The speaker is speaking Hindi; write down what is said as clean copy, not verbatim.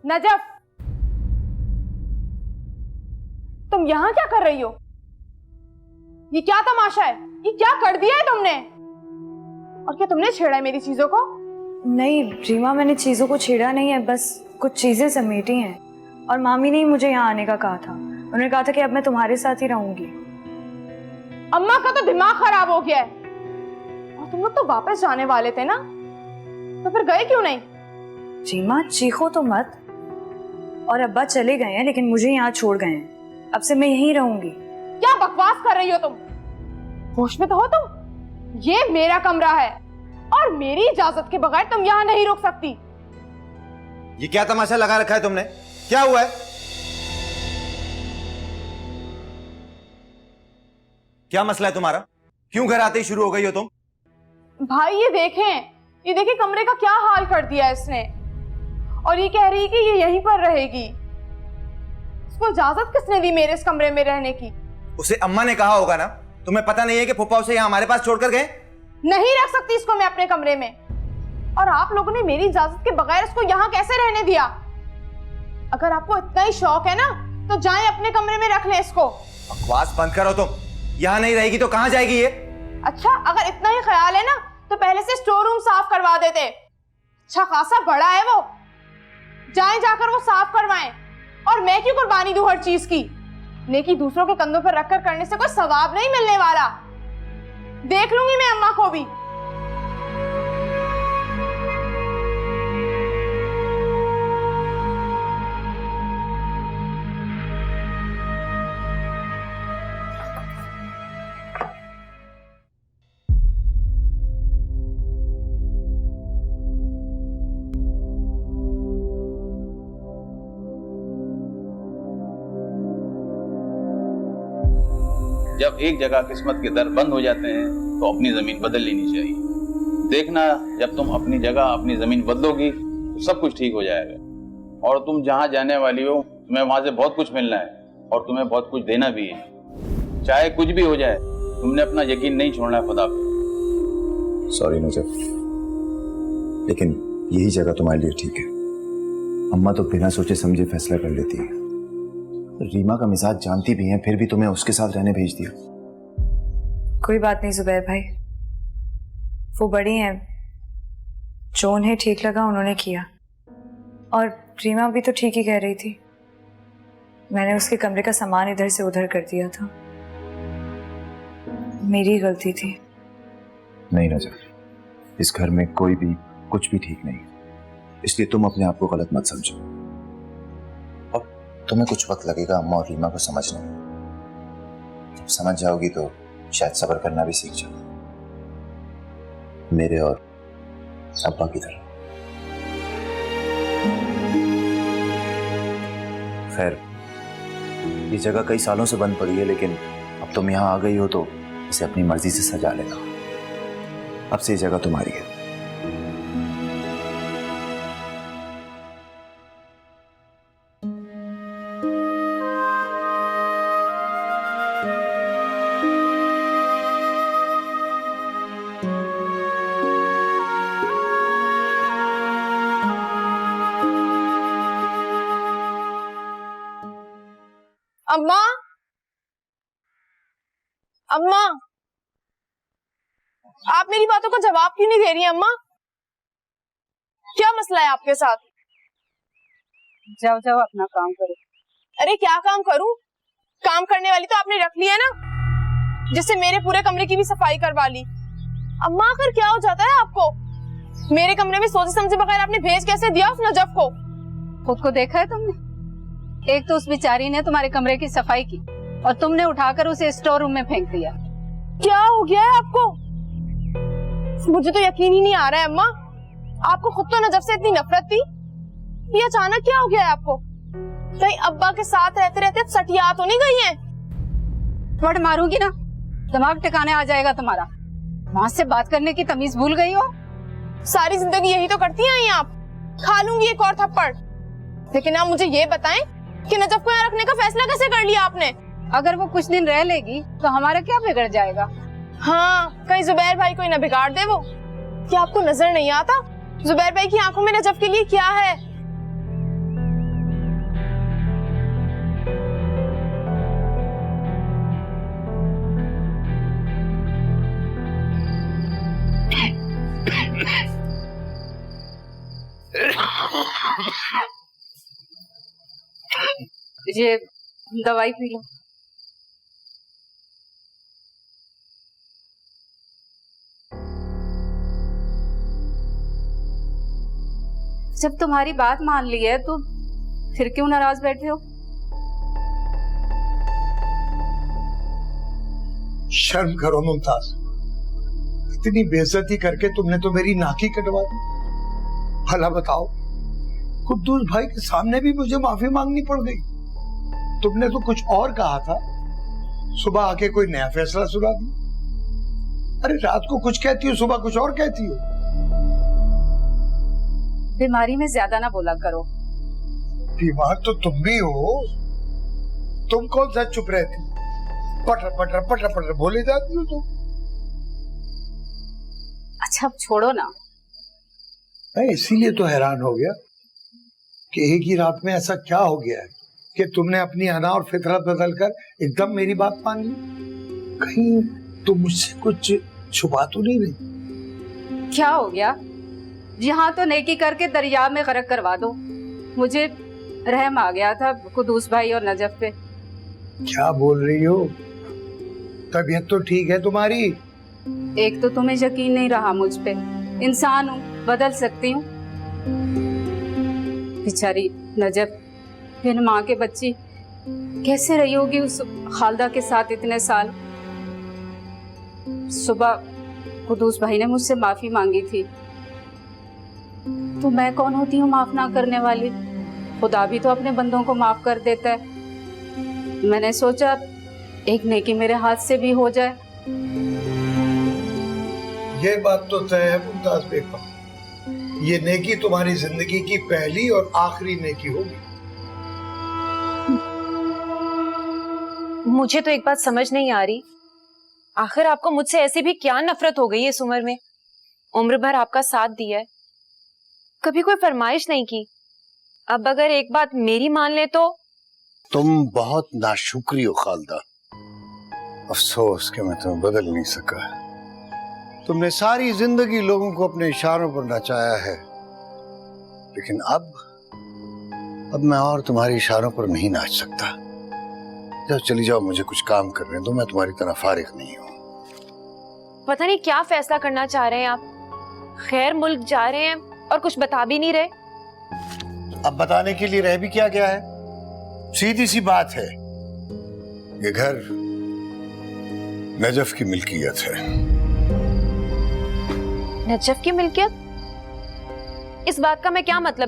नजफ, तुम यहाँ क्या कर रही हो? ये क्या तमाशा है? ये क्या कर दिया है तुमने? और क्या तुमने छेड़ा है मेरी चीजों को? नहीं रीमा, मैंने चीजों को छेड़ा नहीं है, बस कुछ चीजें समेटी हैं। और मामी ने ही मुझे यहाँ आने का कहा था। उन्होंने कहा था कि अब मैं तुम्हारे साथ ही रहूंगी। अम्मा का तो दिमाग खराब हो गया है। और तुम लोग तो वापस जाने वाले थे ना, तो फिर गए क्यों नहीं? रीमा चीखो तो मत। और अब्बा चले गए हैं, लेकिन मुझे यहाँ छोड़ गए हैं। अब से मैं यहीं रहूंगी। क्या बकवास कर रही हो तुम? होश में तो हो तुम? ये मेरा कमरा है और मेरी इजाजत के बगैर तुम यहाँ नहीं रुक सकती। ये क्या तमाशा लगा रखा है तुमने? क्या हुआ है? क्या मसला है तुम्हारा? क्यों घर आते ही शुरू हो गई हो तुम? भाई ये देखें कमरे का क्या हाल कर दिया इसने। और ये कह रही है कि ये यहीं पर रहेगी। इसको इजाजत किसने दी मेरे इस कमरे में रहने की? उसे अम्मा ने कहा होगा ना। तुम्हें पता नहीं है कि फूफा उसे यहाँ हमारे पास छोड़कर गए? नहीं रख सकती इसको मैं अपने कमरे में। और आप लोगों ने मेरी इजाजत के बगैर इसको यहाँ कैसे रहने दिया? अगर आपको इतना ही शौक है ना, तो जाएं अपने कमरे में रख लें इसको। बकवास बंद करो तुम। यहाँ नहीं रहेगी तो कहाँ जाएगी ये? अच्छा, अगर इतना ही ख्याल है ना, तो पहले से स्टोर रूम साफ करवा देते। अच्छा खासा बड़ा है वो। जाएं जाकर वो साफ करवाएं। और मैं क्यों कुर्बानी दूं हर चीज की? नेकी दूसरों के कंधों पर रखकर करने से कोई सवाब नहीं मिलने वाला। देख लूंगी मैं अम्मा को भी। जब एक जगह किस्मत के दर बंद हो जाते हैं तो अपनी जमीन बदल लेनी चाहिए। देखना, जब तुम अपनी जगह अपनी जमीन बदलोगी तो सब कुछ ठीक हो जाएगा। और तुम जहाँ जाने वाली हो, तुम्हें वहां से बहुत कुछ मिलना है और तुम्हें बहुत कुछ देना भी है। चाहे कुछ भी हो जाए, तुमने अपना यकीन नहीं छोड़ना है खुदा पे। सॉरी नजफ, लेकिन यही जगह तुम्हारे लिए ठीक है। अम्मा तो बिना सोचे समझे फैसला कर लेती है। रीमा का मिजाज जानती भी है, फिर भी तुम्हें उसके साथ रहने भेज दिया। कोई बात नहीं जुबैर भाई, वो बड़ी हैं। जो उन्हें ठीक लगा उन्होंने किया। और रीमा भी तो ठीक ही कह रही थी। मैंने उसके कमरे का सामान इधर से उधर कर दिया था। मेरी गलती थी। नहीं नजर, इस घर में कोई भी कुछ भी ठीक नहीं, इसलिए तुम अपने आप को गलत मत समझो। तुम्हें कुछ वक्त लगेगा अम्मा और रीमा को समझने में। जब समझ जाओगी तो शायद सब्र करना भी सीख जाओ, मेरे और अब्बा की तरह। खैर, ये जगह कई सालों से बंद पड़ी है, लेकिन अब तुम यहाँ आ गई हो तो इसे अपनी मर्जी से सजा लेना। अब से ये जगह तुम्हारी है। अम्मा, अम्मा, आप मेरी बातों का जवाब क्यों नहीं दे रही अम्मा? क्या मसला है आपके साथ? जाओ जाओ अपना काम करो। अरे क्या काम करूं? काम करने वाली तो आपने रख ली है ना, जिससे मेरे पूरे कमरे की भी सफाई करवा ली। अम्मा आखिर क्या हो जाता है आपको? मेरे कमरे में सोचे समझे बगैर आपने भेज कैसे दिया उस नजफ को? खुद को देखा है तुमने? एक तो उस बेचारी ने तुम्हारे कमरे की सफाई की और तुमने उठाकर उसे स्टोर रूम में फेंक दिया। क्या हो गया है आपको? मुझे तो यकीन ही नहीं आ रहा है अम्मा। आपको खुद तो नजफ से इतनी नफरत थी, ये अचानक क्या हो गया है आपको? कहीं अब्बा के साथ रहते रहते सटिया तो नहीं गई हैं? वट मारूंगी ना, दिमाग ठिकाने आ जाएगा तुम्हारा। वहां से बात करने की तमीज भूल गई हो। सारी जिंदगी यही तो करती आई आप। खा लूंगी एक और थप्पड़। लेकिन आप मुझे ये बताएं कि नजफ को यहाँ रखने का फैसला कैसे कर लिया आपने? अगर वो कुछ दिन रह लेगी तो हमारा क्या बिगड़ जाएगा? हाँ, कहीं जुबैर भाई को न बिगाड़ दे वो। क्या आपको नजर नहीं आता जुबैर भाई की आंखों में नजफ के लिए क्या है? ये दवाई पी लो। जब तुम्हारी बात मान ली है तो फिर क्यों नाराज बैठे हो? शर्म करो मुमताज, इतनी बेइज्जती करके तुमने तो मेरी नाकी कटवा दी। भला बताओ, कुद्दूस भाई के सामने भी मुझे माफी मांगनी पड़ गई। तुमने तो कुछ और कहा था, सुबह आके कोई नया फैसला सुना दी। अरे रात को कुछ कहती हो, सुबह कुछ और कहती हो। बीमारी में ज्यादा ना बोला करो। बीमार तो तुम भी हो, तुम कौन सा चुप रहती, पटर पटर पटर पटर बोले जाती हो तुम। अच्छा अब छोड़ो ना। मैं इसीलिए तो हैरान हो गया कि एक ही रात में ऐसा क्या हो गया है कि तुमने अपनी अना और फितरत बदल कर एकदम मेरी बात मान ली। कहीं तुम मुझसे कुछ छुपा तो नहीं रही? क्या हो गया? यहाँ तो नेकी करके दरिया में गरक करवा दो। मुझे रहम आ गया था कुद्दूस भाई और नजफ पे। क्या बोल रही हो? तबीयत तो ठीक है तुम्हारी? एक तो तुम्हें यकीन नहीं रहा मुझ पे। इंसान हूँ, बदल सकती हूँ। बेचारी नजफ, बिन माँ के बच्ची, कैसे रही होगी उस खालदा के साथ इतने साल। सुबह कुद्दूस भाई ने मुझसे माफी मांगी थी, तो मैं कौन होती हूँ माफ ना करने वाली? खुदा भी तो अपने बंदों को माफ कर देता है। मैंने सोचा एक नेकी मेरे हाथ से भी हो जाए। ये बात तो तय है मुमताज बेगम, ये नेकी तुम्हारी जिंदगी की पहली और आखिरी नेकी होगी। मुझे तो एक बात समझ नहीं आ रही, आखिर आपको मुझसे ऐसी भी क्या नफरत हो गई है इस उम्र में? उम्र भर आपका साथ दिया है, कभी कोई फरमाइश नहीं की। अब अगर एक बात मेरी मान ले तो? तुम बहुत नाशुक्री हो खालदा। अफसोस कि मैं तुम्हें बदल नहीं सका। तुमने सारी जिंदगी लोगों को अपने इशारों पर नचाया है, लेकिन अब मैं और तुम्हारे इशारों पर नहीं नाच सकता। जाओ, चली जाओ, मुझे कुछ काम करने दो, मैं तुम्हारी तरह फारिग नहीं हूँ। पता नहीं क्या फैसला करना चाह रहे हैं आप। खैर मुल्क जा रहे हैं और कुछ बता भी नहीं रहे। अब बताने के लिए रह भी क्या गया है? सीधी सी बात है, ये घर नजफ की मिल्कियत है। नजफ की मिल्कियत? इस बात का मैं क्या मतलब